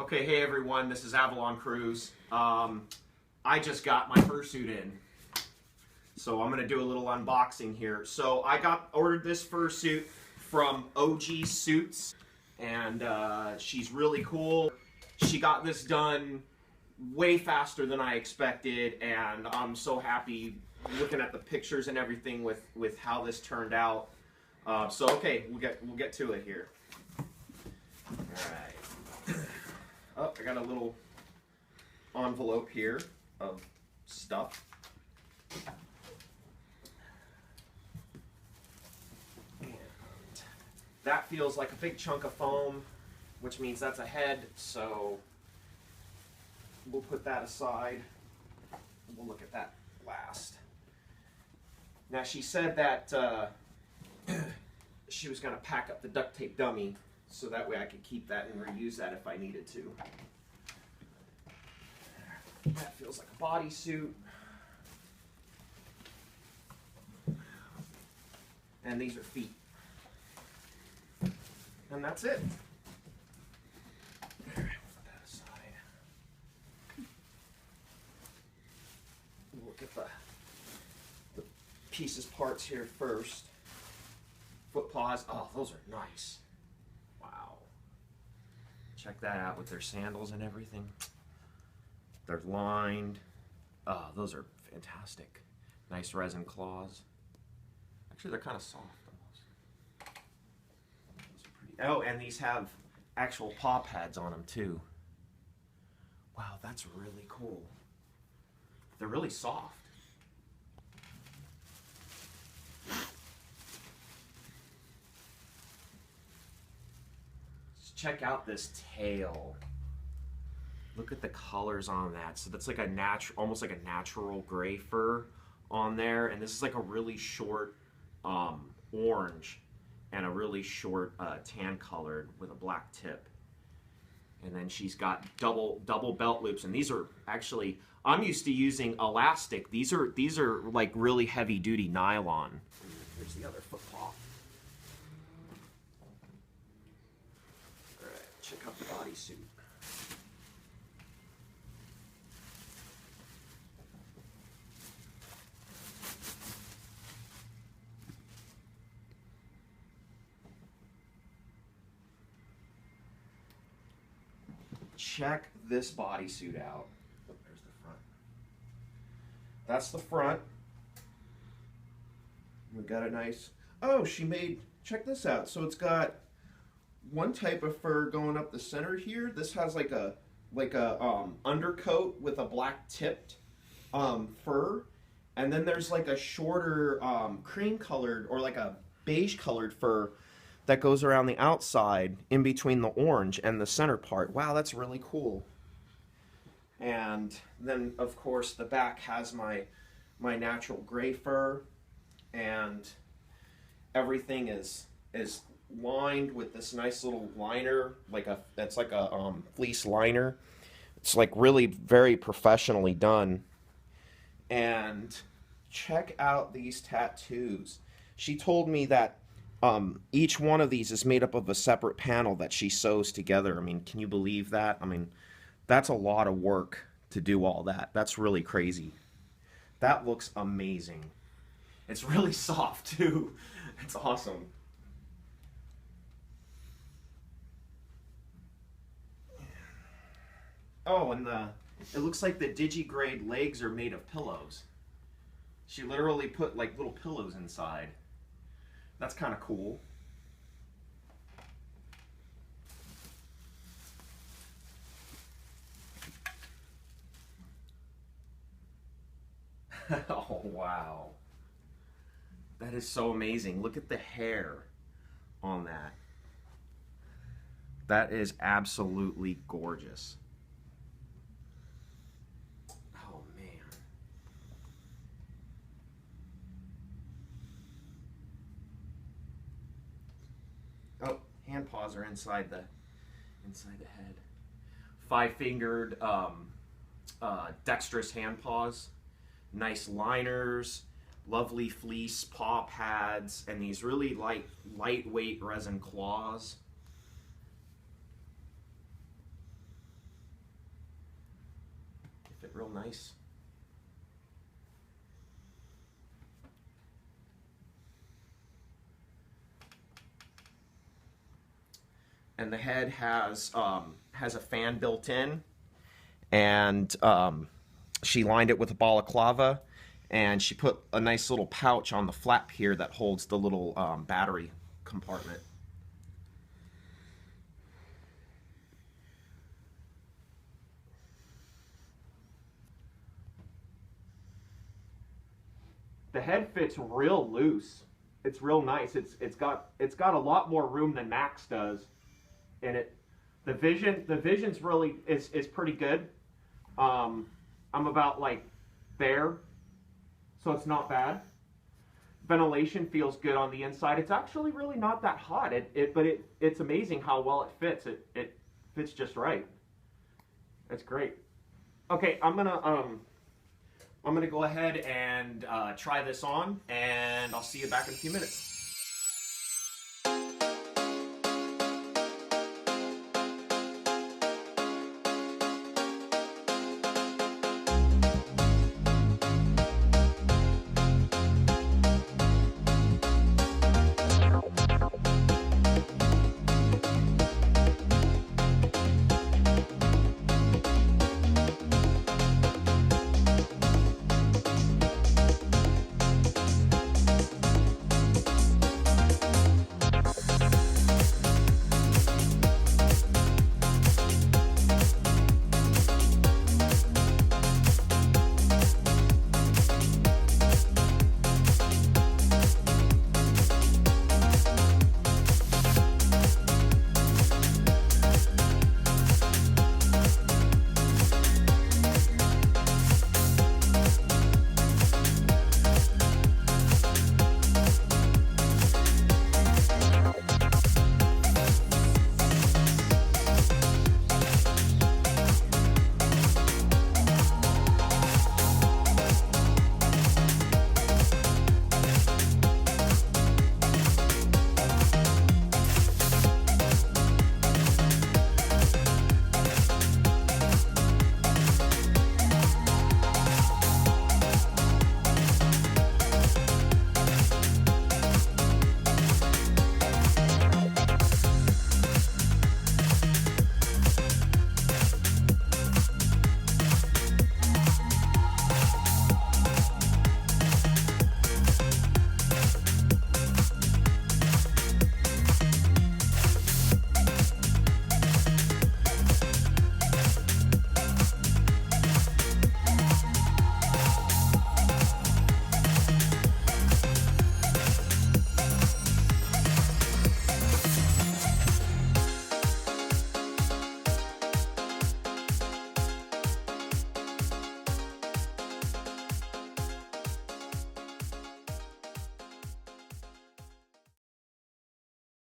Okay, hey everyone, this is Avalon Cruz. I just got my fursuit in, so I'm gonna do a little unboxing here. So I ordered this fursuit from OgsSuits, and she's really cool. She got this done way faster than I expected, and I'm so happy looking at the pictures and everything with how this turned out. So okay, we'll get to it here. All right. Oh, I got a little envelope here of stuff. And that feels like a big chunk of foam, which means that's a head, so we'll put that aside. We'll look at that last. Now, she said that she was going to pack up the duct tape dummy so that way I could keep that and reuse that if I needed to. That feels like a bodysuit. And these are feet. And that's it. All right, put that aside. We'll look at the pieces, parts here first. Foot paws. Oh, those are nice. Wow. Check that out with their sandals and everything. They're lined. Oh, those are fantastic. Nice resin claws. Actually, they're kind of soft almost. Those are pretty. Oh, and these have actual paw pads on them too. Wow, that's really cool. They're really soft. Check out this tail. Look at the colors on that. So that's like a natural, almost like a natural gray fur on there, and this is like a really short orange and a really short tan colored with a black tip. And then she's got double belt loops, and these are actually, I'm used to using elastic. These are like really heavy duty nylon. Here's the other foot paw. Check out the bodysuit. Check this bodysuit out. Oh, there's the front. That's the front. We've got a nice, oh, she made, check this out. So it's got one type of fur going up the center here. This has like a undercoat with a black tipped fur, and then there's like a shorter cream colored or like a beige colored fur that goes around the outside in between the orange and the center part. Wow, that's really cool. And then of course the back has my natural gray fur, and everything is lined with this nice little liner, it's like a fleece liner. It's like really very professionally done. And check out these tattoos. She told me that each one of these is made up of a separate panel that she sews together. I mean, can you believe that? I mean, that's a lot of work to do all that. That's really crazy. That looks amazing. It's really soft too. It's awesome. Oh, and it looks like the digigrade legs are made of pillows. She literally put like little pillows inside. That's kind of cool. Oh, wow. That is so amazing. Look at the hair on that. That is absolutely gorgeous. Oh, hand paws are inside the head. 5-fingered dexterous hand paws. Nice liners, lovely fleece paw pads, and these really lightweight resin claws. Fit real nice. And the head has a fan built in, and she lined it with a balaclava, and she put a nice little pouch on the flap here that holds the little battery compartment. The head fits real loose. It's real nice. It's got a lot more room than Max does. And the vision's really is pretty good. I'm about like there, so it's not bad. Ventilation feels good on the inside. It's actually really not that hot. But it's amazing how well it fits. It fits just right. It's great. Okay, I'm gonna go ahead and try this on, and I'll see you back in a few minutes.